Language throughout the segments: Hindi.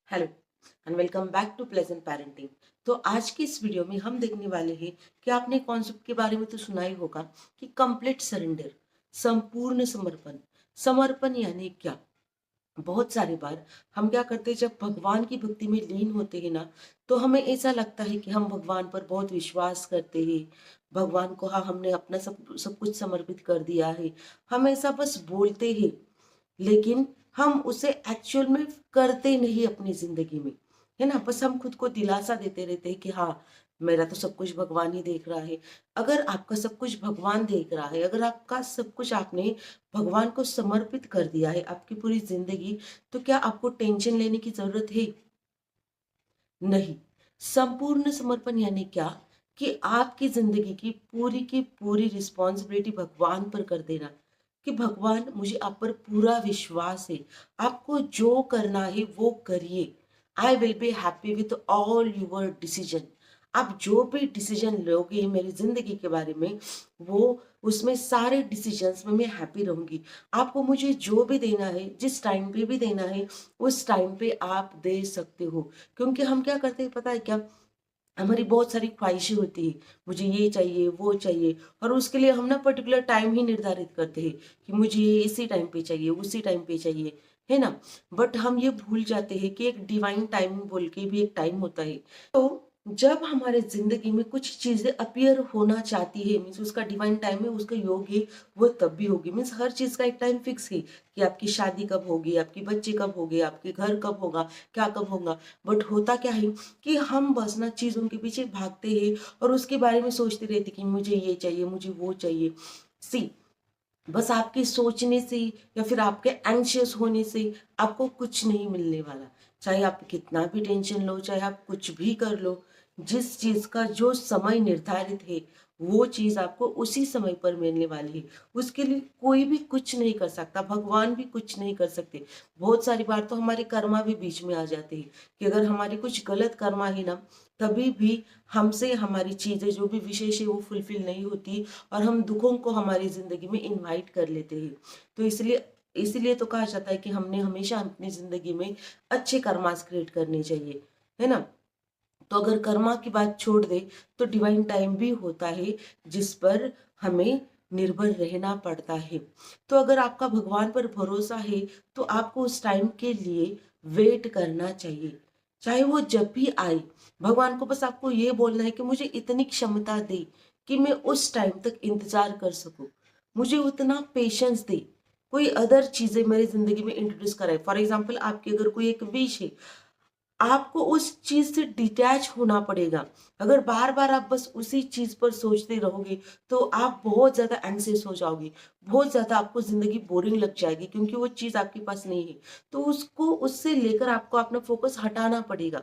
Hello and welcome back to pleasant parenting. तो आज की इस वीडियो में हम देखने वाले हैं कि आपने कॉन्सेप्ट के बारे में तो सुना ही होगा कि कंप्लीट सरेंडर, संपूर्ण समर्पण। समर्पण यानी क्या? बहुत सारी बार हम क्या करते हैं, जब भगवान की भक्ति में लीन होते हैं ना, तो हमें ऐसा लगता है कि हम भगवान पर बहुत विश्वास करते हैं। भगवान को हाँ, हमने अपना सब सब कुछ समर्पित कर दिया है। हम ऐसा बस बोलते हैं, लेकिन हम उसे एक्चुअल में करते नहीं अपनी जिंदगी में, है ना। बस हम खुद को दिलासा देते रहते हैं कि हाँ, मेरा तो सब कुछ भगवान ही देख रहा है। अगर आपका सब कुछ भगवान देख रहा है, अगर आपका सब कुछ आपने भगवान को समर्पित कर दिया है, आपकी पूरी जिंदगी, तो क्या आपको टेंशन लेने की जरूरत है? नहीं। संपूर्ण समर्पण यानी क्या? कि आपकी जिंदगी की पूरी रिस्पॉन्सिबिलिटी भगवान पर कर देना। कि भगवान, मुझे आप पर पूरा विश्वास है, आपको जो करना है वो करिए। I will be happy with all your decision. आप जो भी डिसीजन लोगे मेरी जिंदगी के बारे में, वो उसमें सारे डिसीजंस में मैं हैप्पी रहूंगी। आपको मुझे जो भी देना है, जिस टाइम पे भी देना है, उस टाइम पे आप दे सकते हो। क्योंकि हम क्या करते हैं पता है क्या? हमारी बहुत सारी ख्वाहिशें होती है, मुझे ये चाहिए वो चाहिए, और उसके लिए हम ना पर्टिकुलर टाइम ही निर्धारित करते हैं कि मुझे ये इसी टाइम पे चाहिए, उसी टाइम पे चाहिए, है ना। बट हम ये भूल जाते हैं कि एक डिवाइन टाइम बोल के भी एक टाइम होता है। तो जब हमारे जिंदगी में कुछ चीजें अपीयर होना चाहती है, मीन्स उसका डिवाइन टाइम है, उसका योग है, वो तब भी होगी। मीन्स हर चीज का एक टाइम फिक्स है कि आपकी शादी कब होगी, आपकी बच्चे कब होंगे, आपके घर कब होगा, क्या कब होगा। बट होता क्या है कि हम बस ना चीजों के पीछे भागते हैं और उसके बारे में सोचते रहते कि मुझे ये चाहिए, मुझे वो चाहिए। सी, बस आपके सोचने से या फिर आपके एंशियस होने से आपको कुछ नहीं मिलने वाला। चाहे आप कितना भी टेंशन लो, चाहे आप कुछ भी कर लो, जिस चीज का जो समय निर्धारित है, वो चीज आपको उसी समय पर मिलने वाली है। उसके लिए कोई भी कुछ नहीं कर सकता, भगवान भी कुछ नहीं कर सकते। बहुत सारी बार तो हमारे कर्मा भी बीच में आ जाते हैं कि अगर हमारी कुछ गलत कर्मा है ना, तभी भी हमसे हमारी चीजें जो भी विशेष है वो फुलफिल नहीं होती, और हम दुखों को हमारी जिंदगी में इनवाइट कर लेते हैं। तो इसलिए तो कहा जाता है कि हमने हमेशा अपनी जिंदगी में अच्छे कर्मास क्रिएट करने चाहिए, है ना। तो अगर कर्मा की बात छोड़ दे, तो डिवाइन टाइम भी होता है जिस पर हमें निर्भर रहना पड़ता है। तो अगर आपका भगवान पर भरोसा है, तो आपको उस टाइम के लिए वेट करना चाहिए, चाहे वो जब भी आए। भगवान को बस आपको ये बोलना है कि मुझे इतनी क्षमता दे कि मैं उस टाइम तक इंतजार कर सकूं, मुझे उतना पेशेंस दे। कोई अदर चीजें मेरी जिंदगी में इंट्रोड्यूस कराए। फॉर एग्जाम्पल, आपकी अगर कोई एक विश है, आपको उस चीज से डिटैच होना पड़ेगा। अगर बार बार आप बस उसी चीज पर सोचते रहोगे, तो आप बहुत ज्यादा एंग्जियस हो जाओगे, बहुत ज्यादा आपको जिंदगी बोरिंग लग जाएगी, क्योंकि वो चीज आपके पास नहीं है। तो उसको, उससे लेकर आपको अपना फोकस हटाना पड़ेगा,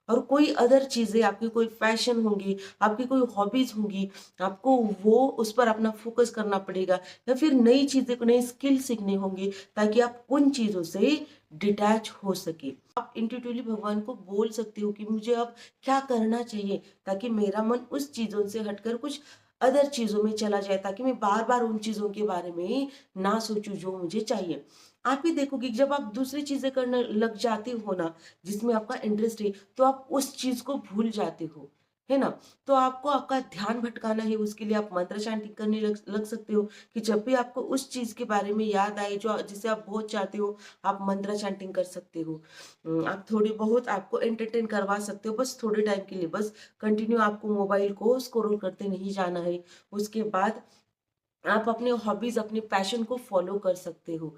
और कोई अदर चीजें, आपकी कोई पैशन होंगी, आपकी कोई हॉबीज होंगी, आपको वो उस पर अपना फोकस करना पड़ेगा, या फिर नई चीजें, नई स्किल सीखने होंगे, ताकि आप उन चीजों से डिटैच हो सके। आप इंट्यूटिवली भगवान को बोल सकते हो कि मुझे अब क्या करना चाहिए, ताकि मेरा मन उस चीजों से हटकर कुछ अदर चीजों में चला जाए, ताकि मैं बार बार उन चीजों के बारे में ना सोचूं जो मुझे चाहिए। आप ही देखोगे कि जब आप दूसरी चीजें करने लग जाते हो ना, जिसमें आपका इंटरेस्ट है, तो आप उस चीज को भूल जाते हो, है ना। तो आपको आपका ध्यान भटकाना है, उसके लिए आप मंत्र चैंटिंग करने लग सकते हो। कि जब भी आपको उस चीज के बारे में याद आए जो जिसे आप बहुत चाहते हो, आप मंत्र चैंटिंग कर सकते हो। आप थोड़ी बहुत आपको एंटरटेन करवा सकते हो, बस थोड़े टाइम के लिए। बस कंटिन्यू आपको मोबाइल को स्क्रॉल करते नहीं जाना है। उसके बाद आप अपने हॉबीज, अपने पैशन को फॉलो कर सकते हो।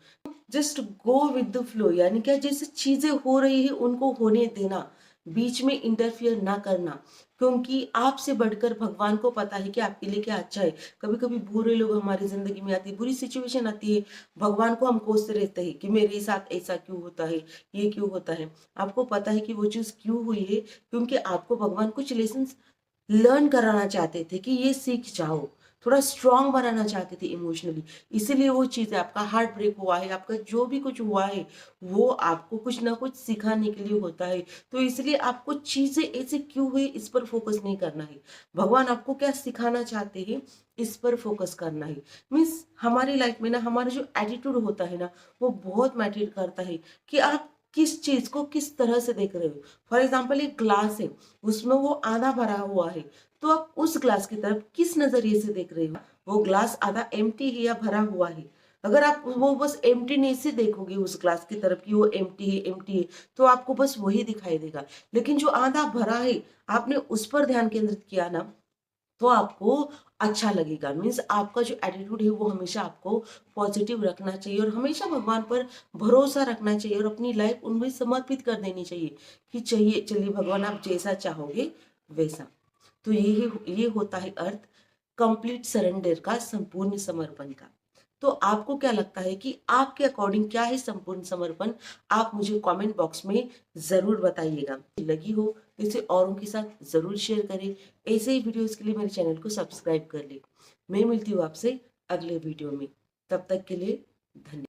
Just go with the flow, यानी क्या, जैसे चीजें हो रही है उनको होने देना, बीच में इंटरफियर ना करना। क्योंकि आपसे बढ़कर भगवान को पता है कि आपके लिए क्या अच्छा है। कभी कभी बुरे लोग हमारी जिंदगी में आती है, बुरी सिचुएशन आती है, भगवान को हम कोसते रहते हैं कि मेरे साथ ऐसा क्यों होता है, ये क्यों होता है। आपको पता है कि वो चीज क्यों हुई है, क्योंकि आपको भगवान कुछ लेसन लर्न कराना चाहते थे कि ये सीख जाओ, थोड़ा स्ट्रांग बनाना चाहते थे इमोशनली। इसीलिए वो चीजें, आपका हार्ट ब्रेक हुआ है, आपका जो भी कुछ हुआ है, वो आपको कुछ ना कुछ सिखाने के लिए होता है। तो इसलिए आपको चीजें ऐसे क्यों हुई इस पर फोकस नहीं करना है, भगवान आपको क्या सिखाना चाहते हैं इस पर फोकस करना है। मीन्स हमारी लाइफ में ना, हमारा जो एटीट्यूड होता है ना, वो बहुत मैटर करता है कि आप किस चीज को किस तरह से देख रहे हो। फॉर एग्जाम्पल एक ग्लास है, उसमें वो आधा भरा हुआ है, तो आप उस ग्लास की तरफ किस नजरिए से देख रहे हो। वो ग्लास आधा एम्प्टी है या भरा हुआ है। अगर आप वो बस एम्प्टीनेस से देखोगे उस ग्लास की तरफ कि वो एम्प्टी है, तो आपको बस वही दिखाई देगा। लेकिन जो आधा भरा है, आपने उस पर ध्यान केंद्रित किया ना, तो आपको अच्छा लगेगा। मीन्स आपका जो एटीट्यूड है वो हमेशा आपको पॉजिटिव रखना चाहिए, और हमेशा भगवान पर भरोसा रखना चाहिए, और अपनी लाइफ उनमें समर्पित कर देनी चाहिए कि चाहिए चलिए भगवान आप जैसा चाहोगे वैसा। तो ये होता है अर्थ कंप्लीट सरेंडर का, संपूर्ण समर्पण का। तो आपको क्या लगता है कि आपके अकॉर्डिंग क्या है संपूर्ण समर्पण? आप मुझे कमेंट बॉक्स में जरूर बताइएगा। लगी हो तो इसे औरों के साथ जरूर शेयर करें। ऐसे ही वीडियोस के लिए मेरे चैनल को सब्सक्राइब कर ले। मैं मिलती हूँ आपसे अगले वीडियो में। तब तक के लिए धन्यवाद।